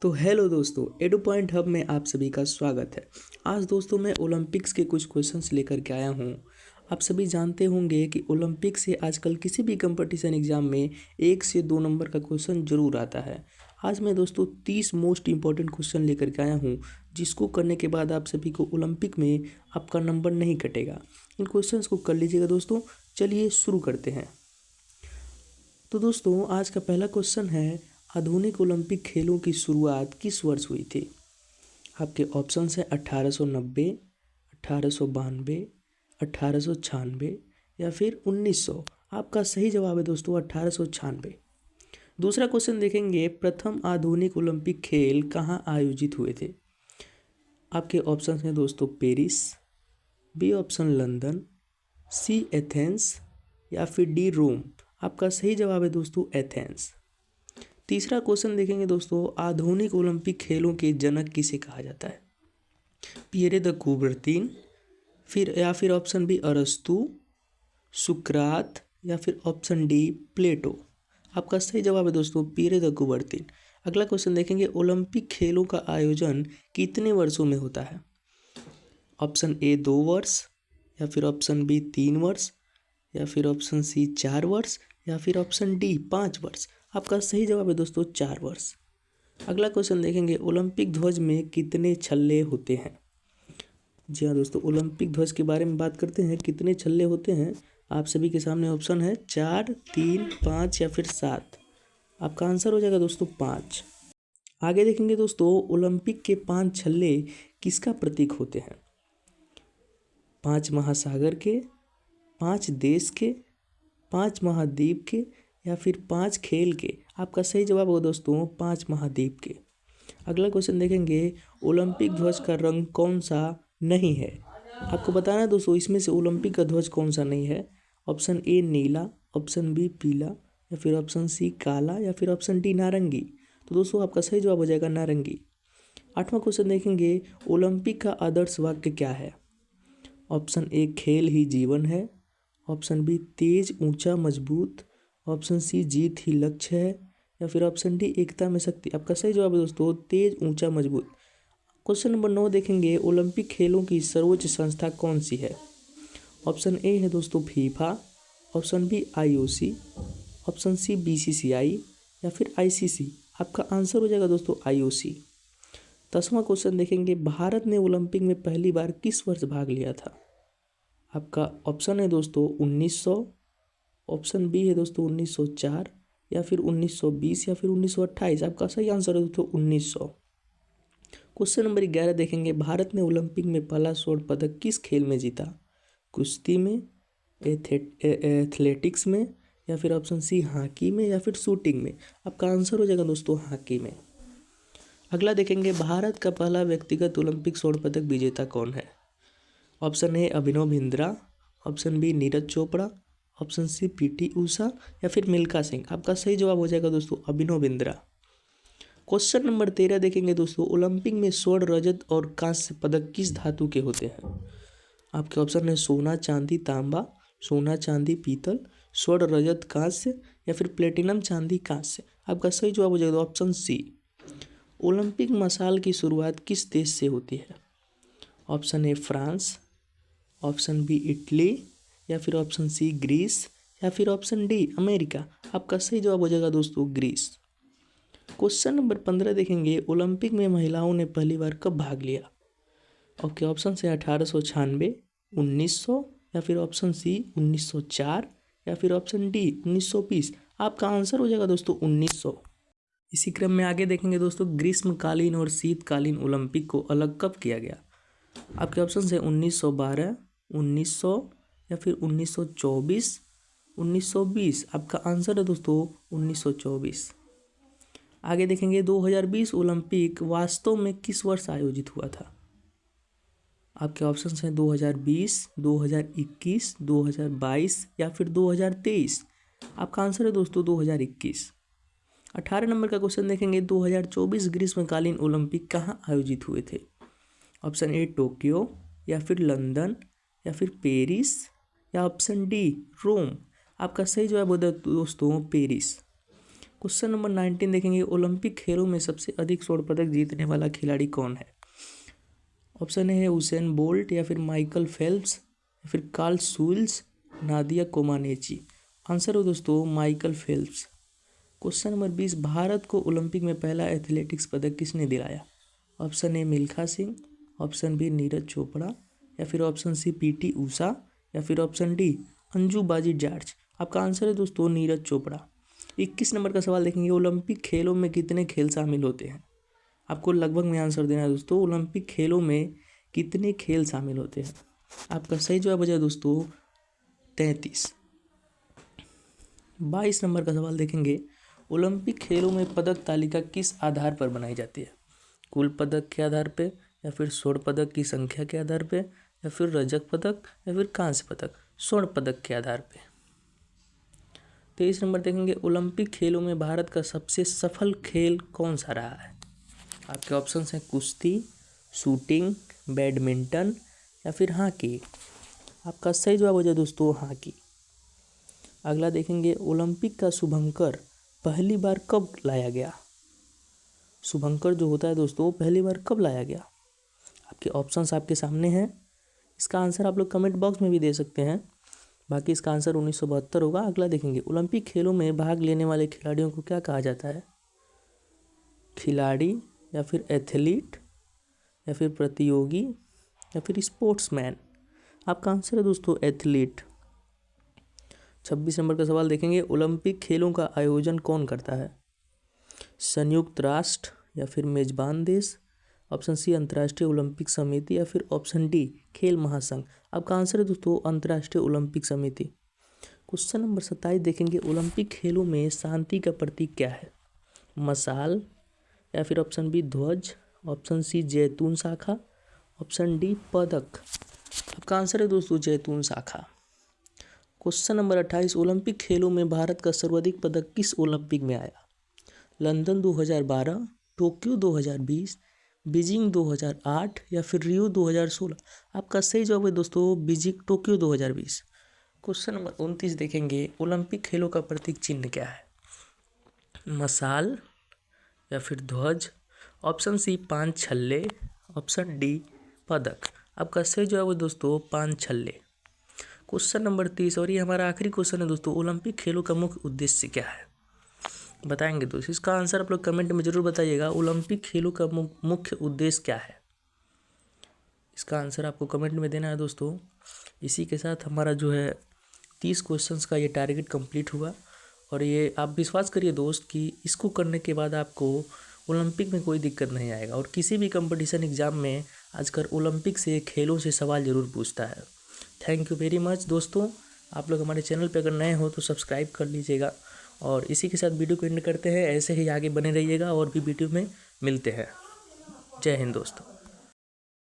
तो हेलो दोस्तों, edu point hub में आप सभी का स्वागत है। आज दोस्तों मैं ओलंपिक्स के कुछ क्वेश्चंस लेकर के आया हूँ। आप सभी जानते होंगे कि ओलंपिक से आजकल किसी भी कंपटीशन एग्जाम में 1 से 2 नंबर का क्वेश्चन जरूर आता है। आज मैं दोस्तों 30 मोस्ट इंपॉर्टेंट क्वेश्चन लेकर के आया हूँ, जिसको करने के बाद आप सभी को ओलंपिक में आपका नंबर नहीं कटेगा। इन क्वेश्चन को कर लीजिएगा दोस्तों। चलिए शुरू करते हैं। तो दोस्तों आज का पहला क्वेश्चन है, आधुनिक ओलंपिक खेलों की शुरुआत किस वर्ष हुई थी? आपके ऑप्शंस हैं 1890, 1892, 1896 या फिर 1900। आपका सही जवाब है दोस्तों 1896। दूसरा क्वेश्चन देखेंगे, प्रथम आधुनिक ओलंपिक खेल कहाँ आयोजित हुए थे? आपके ऑप्शंस हैं दोस्तों पेरिस, बी ऑप्शन लंदन, सी एथेंस या फिर डी रोम। आपका सही जवाब है दोस्तों एथेंस। तीसरा क्वेश्चन देखेंगे दोस्तों, आधुनिक ओलंपिक खेलों के जनक किसे कहा जाता है? पियरे द कुबर्तीन, फिर ऑप्शन बी अरस्तु, सुकरात या फिर ऑप्शन डी प्लेटो। आपका सही जवाब है दोस्तों पियरे द कुबर्तीन। अगला क्वेश्चन देखेंगे, ओलंपिक खेलों का आयोजन कितने वर्षों में होता है? ऑप्शन ए 2 वर्ष या फिर ऑप्शन बी 3 वर्ष या फिर ऑप्शन सी 4 वर्ष या फिर ऑप्शन डी 5 वर्ष। आपका सही जवाब है दोस्तों 4 वर्ष। अगला क्वेश्चन देखेंगे, ओलंपिक ध्वज में कितने छल्ले होते हैं? जी हाँ दोस्तों, ओलंपिक ध्वज के बारे में बात करते हैं। कितने छल्ले होते हैं? आप सभी के सामने ऑप्शन है 4, 3, 5 या फिर 7। आपका आंसर हो जाएगा दोस्तों 5। आगे देखेंगे दोस्तों, ओलंपिक के 5 छल्ले किसका प्रतीक होते हैं? 5 महासागर के, 5 देश के, 5 महाद्वीप के या फिर 5 खेल के। आपका सही जवाब होगा दोस्तों 5 महाद्वीप के। अगला क्वेश्चन देखेंगे, ओलंपिक ध्वज का रंग कौन सा नहीं है? आपको बताना है दोस्तों इसमें से ओलंपिक का ध्वज कौन सा नहीं है। ऑप्शन ए नीला, ऑप्शन बी पीला या फिर ऑप्शन सी काला या फिर ऑप्शन डी नारंगी। तो दोस्तों आपका सही जवाब हो जाएगा नारंगी। 8वां क्वेश्चन देखेंगे, ओलंपिक का आदर्श वाक्य क्या है? ऑप्शन ए खेल ही जीवन है, ऑप्शन बी तेज ऊंचा मजबूत, ऑप्शन सी जीत ही लक्ष्य है या फिर ऑप्शन डी एकता में शक्ति। आपका सही जवाब है दोस्तों तेज ऊंचा मजबूत। क्वेश्चन नंबर 9 देखेंगे, ओलंपिक खेलों की सर्वोच्च संस्था कौन सी है? ऑप्शन ए है दोस्तों FIFA, option B IOC, option C BCCI या फिर ICC। आपका आंसर हो जाएगा दोस्तों IOC। 10वां क्वेश्चन देखेंगे, भारत ने ओलंपिक में पहली बार किस वर्ष भाग लिया था? आपका ऑप्शन है दोस्तों 1900, ऑप्शन बी है दोस्तों 1904 या फिर 1920 या फिर 1928। आपका सही आंसर है दोस्तों 1900। क्वेश्चन नंबर 11 देखेंगे, भारत ने ओलंपिक में पहला स्वर्ण पदक किस खेल में जीता? कुश्ती में, एथलेटिक्स में या फिर ऑप्शन सी हॉकी में या फिर शूटिंग में। आपका आंसर हो जाएगा दोस्तों हॉकी में। अगला देखेंगे, भारत का पहला व्यक्तिगत ओलंपिक स्वर्ण पदक विजेता कौन है? Option A Abhinav Bindra, option B Neeraj Chopra, option C PT Usha या फिर मिल्खा सिंह। आपका सही जवाब हो जाएगा दोस्तों अभिनव बिंद्रा। क्वेश्चन नंबर 13 देखेंगे दोस्तों, ओलंपिक में स्वर्ण रजत और कांस्य पदक किस धातु के होते हैं? आपके ऑप्शन है सोना चांदी तांबा, सोना चांदी पीतल, स्वर्ण रजत कांस्य या फिर प्लेटिनम चांदी कांस्य। आपका सही जवाब हो जाएगा ऑप्शन सी। ओलंपिक मशाल की शुरुआत किस देश से होती है? Option A France, option B Italy या फिर ऑप्शन सी ग्रीस या फिर ऑप्शन डी अमेरिका। आपका सही जवाब हो जाएगा दोस्तों ग्रीस। क्वेश्चन नंबर 15 देखेंगे, ओलंपिक में महिलाओं ने पहली बार कब भाग लिया? आपके ऑप्शन से 1896, 1900 या फिर ऑप्शन सी 1904 या फिर ऑप्शन डी 1920। आपका आंसर हो जाएगा दोस्तों 1900। इसी क्रम में आगे देखेंगे दोस्तों, ग्रीष्मकालीन और शीतकालीन ओलंपिक को अलग कब किया गया? आपके ऑप्शन है 1912, 1900 या फिर 1924, 1920। आपका आंसर है दोस्तों 1924। आगे देखेंगे, 2020 ओलंपिक वास्तव में किस वर्ष आयोजित हुआ था? आपके ऑप्शन हैं 2020, 2021, 2022 या फिर 2023। आपका आंसर है दोस्तों 2021। 18 नंबर का क्वेश्चन देखेंगे, 2024 ग्रीष्मकालीन ओलंपिक कहाँ आयोजित हुए थे? ऑप्शन ए टोक्यो या फिर लंदन या फिर पेरिस या ऑप्शन डी रोम। आपका सही जवाब होगा दोस्तों पेरिस। क्वेश्चन नंबर 19 देखेंगे, ओलंपिक खेलों में सबसे अधिक स्वर्ण पदक जीतने वाला खिलाड़ी कौन है? ऑप्शन ए है उसेन बोल्ट, या फिर माइकल फेल्प्स, या फिर Carl Schulz, Nadia Comaneci. Answer हो दोस्तों Michael Phelps. Question number 20, Bharat को ओलंपिक में पहला एथलेटिक्स पदक किसने दिलाया? Option A Milkha Singh, option B Neeraj Chopra, या फिर ऑप्शन सी पीटी ऊषा, या फिर ऑप्शन डी अंजू बाजी जॉर्ज। आपका आंसर है दोस्तों नीरज चोपड़ा। 21 नंबर का सवाल देखेंगे, ओलंपिक खेलों में कितने खेल शामिल होते हैं? आपको लगभग में आंसर देना है दोस्तों, ओलंपिक खेलों में कितने खेल शामिल होते हैं? आपका सही जवाब हो जाए दोस्तों 33। 22 नंबर का सवाल देखेंगे, ओलंपिक खेलों में पदक तालिका किस आधार पर बनाई जाती है? कुल पदक के आधार पे, या फिर स्वर्ण पदक की संख्या के आधार पे, या फिर रजत पदक, या फिर कांस्य पदक? स्वर्ण पदक के आधार पे। 23 नंबर देखेंगे, ओलंपिक खेलों में भारत का सबसे सफल खेल कौन सा रहा है? आपके ऑप्शंस हैं कुश्ती, शूटिंग, बैडमिंटन, या फिर हॉकी। आपका सही जवाब हो जाए दोस्तों हॉकी। अगला देखेंगे, ओलंपिक का शुभंकर पहली बार कब लाया गया? शुभंकर जो होता है दोस्तों पहली बार कब लाया गया? आपके ऑप्शंस आपके सामने हैं। इसका आंसर आप लोग कमेंट बॉक्स में भी दे सकते हैं, बाकी इसका आंसर 1972 होगा। अगला देखेंगे, ओलंपिक खेलों में भाग लेने वाले खिलाड़ियों को क्या कहा जाता है? खिलाड़ी, या फिर एथलीट, या फिर प्रतियोगी, या फिर स्पोर्ट्समैन? आपका आंसर है दोस्तों एथलीट। 26 नंबर का सवाल देखेंगे, ओलंपिक खेलों का आयोजन कौन करता है? संयुक्त राष्ट्र, या फिर मेजबान देश, ऑप्शन सी अंतर्राष्ट्रीय ओलंपिक समिति, या फिर ऑप्शन डी खेल महासंघ? आपका आंसर है दोस्तों अंतर्राष्ट्रीय ओलंपिक समिति। क्वेश्चन नंबर 27 देखेंगे, ओलंपिक खेलों में शांति का प्रतीक क्या है? मशाल, या फिर ऑप्शन बी ध्वज, ऑप्शन सी जैतून शाखा, ऑप्शन डी पदक? आपका आंसर है दोस्तों जैतून शाखा। क्वेश्चन नंबर 28, ओलंपिक खेलों में भारत का सर्वाधिक पदक किस ओलंपिक में आया? लंदन 2012, टोक्यो 2020, बीजिंग 2008, या फिर रियो 2016? आपका सही जवाब है दोस्तों बीजिंग टोक्यो 2020। क्वेश्चन नंबर 29 देखेंगे, ओलंपिक खेलों का प्रतीक चिन्ह क्या है? मशाल, या फिर ध्वज, ऑप्शन सी 5 छल्ले, ऑप्शन डी पदक? आपका सही जवाब है दोस्तों 5 छल्ले। क्वेश्चन नंबर 30, और ये हमारा आखिरी क्वेश्चन है दोस्तों, ओलंपिक खेलों का मुख्य उद्देश्य क्या है? बताएंगे दोस्तों, इसका आंसर आप लोग कमेंट में जरूर बताइएगा। ओलंपिक खेलों का मुख्य उद्देश्य क्या है? इसका आंसर आपको कमेंट में देना है दोस्तों। इसी के साथ हमारा जो है 30 क्वेश्चंस का ये टारगेट कंप्लीट हुआ, और ये आप विश्वास करिए दोस्त कि इसको करने के बाद आपको ओलंपिक में कोई दिक्कत नहीं आएगा। और किसी भी कंपटीशन एग्ज़ाम में आजकल ओलंपिक से खेलों से सवाल ज़रूर पूछता है। थैंक यू वेरी मच दोस्तों। आप लोग हमारे चैनल पर अगर नए हो तो सब्सक्राइब कर लीजिएगा, और इसी के साथ वीडियो को एंड करते हैं। ऐसे ही आगे बने रहिएगा और भी वीडियो में मिलते हैं। जय हिंद दोस्तों।